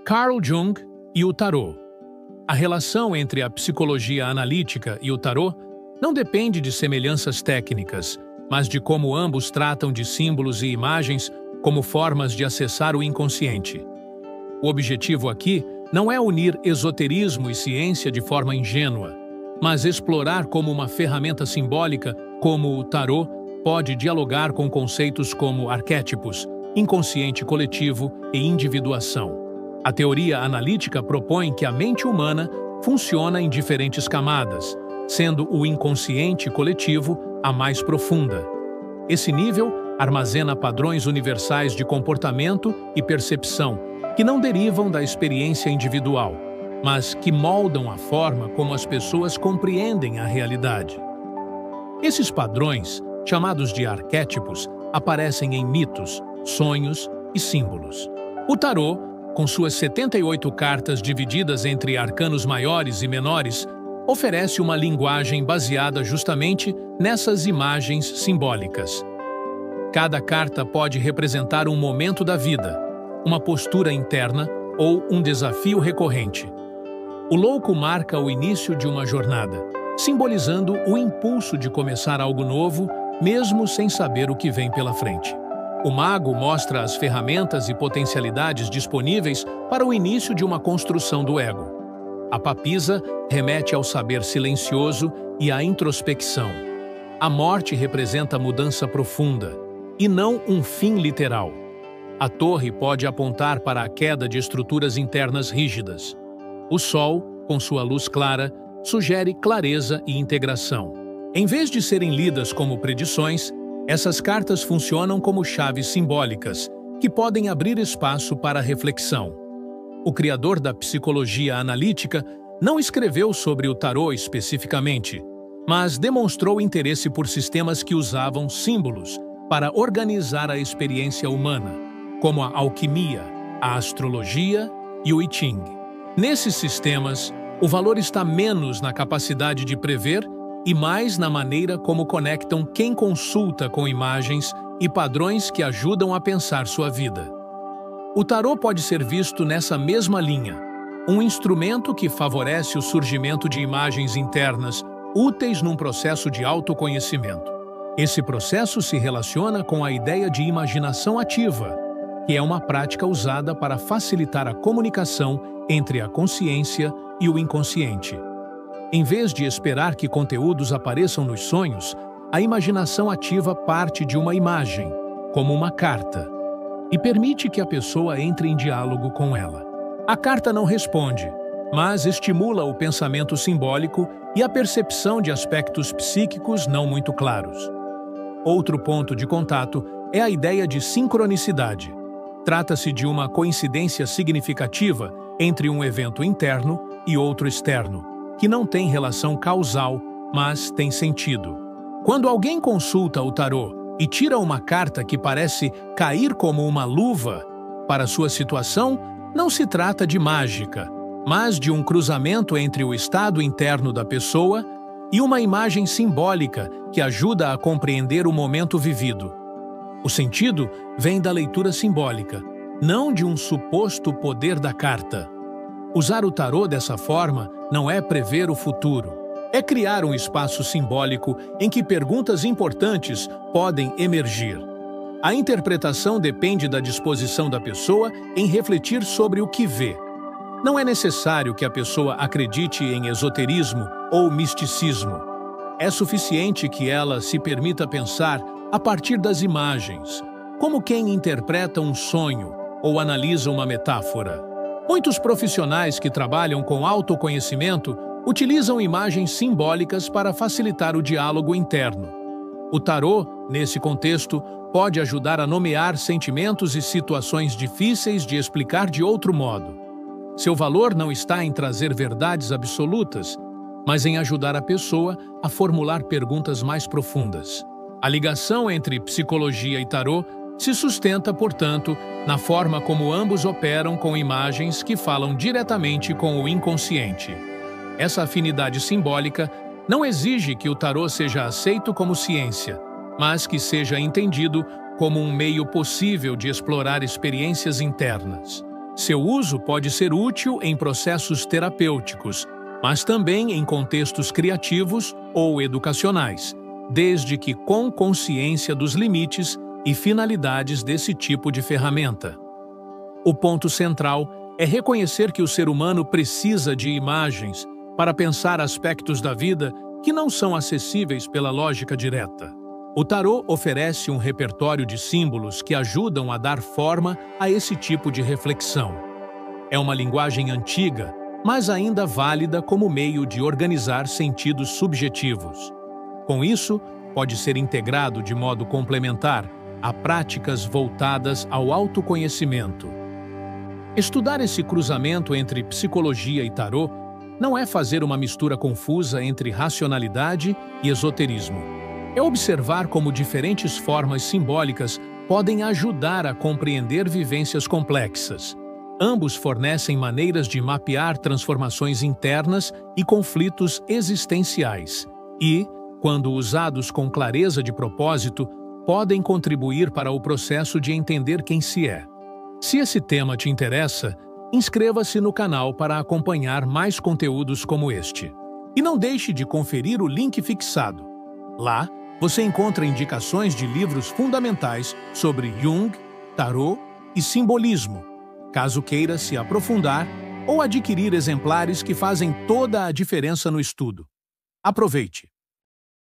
Carl Jung e o tarô. A relação entre a psicologia analítica e o tarô não depende de semelhanças técnicas, mas de como ambos tratam de símbolos e imagens como formas de acessar o inconsciente. O objetivo aqui não é unir esoterismo e ciência de forma ingênua, mas explorar como uma ferramenta simbólica, como o tarô, pode dialogar com conceitos como arquétipos, inconsciente coletivo e individuação. A teoria analítica propõe que a mente humana funciona em diferentes camadas, sendo o inconsciente coletivo a mais profunda. Esse nível armazena padrões universais de comportamento e percepção, que não derivam da experiência individual, mas que moldam a forma como as pessoas compreendem a realidade. Esses padrões, chamados de arquétipos, aparecem em mitos, sonhos e símbolos. O tarô, com suas 78 cartas divididas entre arcanos maiores e menores, oferece uma linguagem baseada justamente nessas imagens simbólicas. Cada carta pode representar um momento da vida, uma postura interna ou um desafio recorrente. O louco marca o início de uma jornada, simbolizando o impulso de começar algo novo, mesmo sem saber o que vem pela frente. O mago mostra as ferramentas e potencialidades disponíveis para o início de uma construção do ego. A papisa remete ao saber silencioso e à introspecção. A morte representa mudança profunda, e não um fim literal. A torre pode apontar para a queda de estruturas internas rígidas. O sol, com sua luz clara, sugere clareza e integração. Em vez de serem lidas como predições, essas cartas funcionam como chaves simbólicas, que podem abrir espaço para a reflexão. O criador da psicologia analítica não escreveu sobre o tarô especificamente, mas demonstrou interesse por sistemas que usavam símbolos para organizar a experiência humana, como a alquimia, a astrologia e o I Ching. Nesses sistemas, o valor está menos na capacidade de prever e mais na maneira como conectam quem consulta com imagens e padrões que ajudam a pensar sua vida. O tarô pode ser visto nessa mesma linha, um instrumento que favorece o surgimento de imagens internas úteis num processo de autoconhecimento. Esse processo se relaciona com a ideia de imaginação ativa, que é uma prática usada para facilitar a comunicação entre a consciência e o inconsciente. Em vez de esperar que conteúdos apareçam nos sonhos, a imaginação ativa parte de uma imagem, como uma carta, e permite que a pessoa entre em diálogo com ela. A carta não responde, mas estimula o pensamento simbólico e a percepção de aspectos psíquicos não muito claros. Outro ponto de contato é a ideia de sincronicidade. Trata-se de uma coincidência significativa entre um evento interno e outro externo, que não tem relação causal, mas tem sentido. Quando alguém consulta o tarô e tira uma carta que parece cair como uma luva para sua situação, não se trata de mágica, mas de um cruzamento entre o estado interno da pessoa e uma imagem simbólica que ajuda a compreender o momento vivido. O sentido vem da leitura simbólica, não de um suposto poder da carta. Usar o tarô dessa forma não é prever o futuro. É criar um espaço simbólico em que perguntas importantes podem emergir. A interpretação depende da disposição da pessoa em refletir sobre o que vê. Não é necessário que a pessoa acredite em esoterismo ou misticismo. É suficiente que ela se permita pensar a partir das imagens, como quem interpreta um sonho ou analisa uma metáfora. Muitos profissionais que trabalham com autoconhecimento utilizam imagens simbólicas para facilitar o diálogo interno. O tarô, nesse contexto, pode ajudar a nomear sentimentos e situações difíceis de explicar de outro modo. Seu valor não está em trazer verdades absolutas, mas em ajudar a pessoa a formular perguntas mais profundas. A ligação entre psicologia e tarô se sustenta, portanto, na forma como ambos operam com imagens que falam diretamente com o inconsciente. Essa afinidade simbólica não exige que o tarô seja aceito como ciência, mas que seja entendido como um meio possível de explorar experiências internas. Seu uso pode ser útil em processos terapêuticos, mas também em contextos criativos ou educacionais, desde que com consciência dos limites e finalidades desse tipo de ferramenta. O ponto central é reconhecer que o ser humano precisa de imagens para pensar aspectos da vida que não são acessíveis pela lógica direta. O tarô oferece um repertório de símbolos que ajudam a dar forma a esse tipo de reflexão. É uma linguagem antiga, mas ainda válida como meio de organizar sentidos subjetivos. Com isso, pode ser integrado de modo complementar a práticas voltadas ao autoconhecimento. Estudar esse cruzamento entre psicologia e tarô não é fazer uma mistura confusa entre racionalidade e esoterismo. É observar como diferentes formas simbólicas podem ajudar a compreender vivências complexas. Ambos fornecem maneiras de mapear transformações internas e conflitos existenciais e, quando usados com clareza de propósito, podem contribuir para o processo de entender quem se é. Se esse tema te interessa, inscreva-se no canal para acompanhar mais conteúdos como este. E não deixe de conferir o link fixado. Lá, você encontra indicações de livros fundamentais sobre Jung, tarô e simbolismo, caso queira se aprofundar ou adquirir exemplares que fazem toda a diferença no estudo. Aproveite!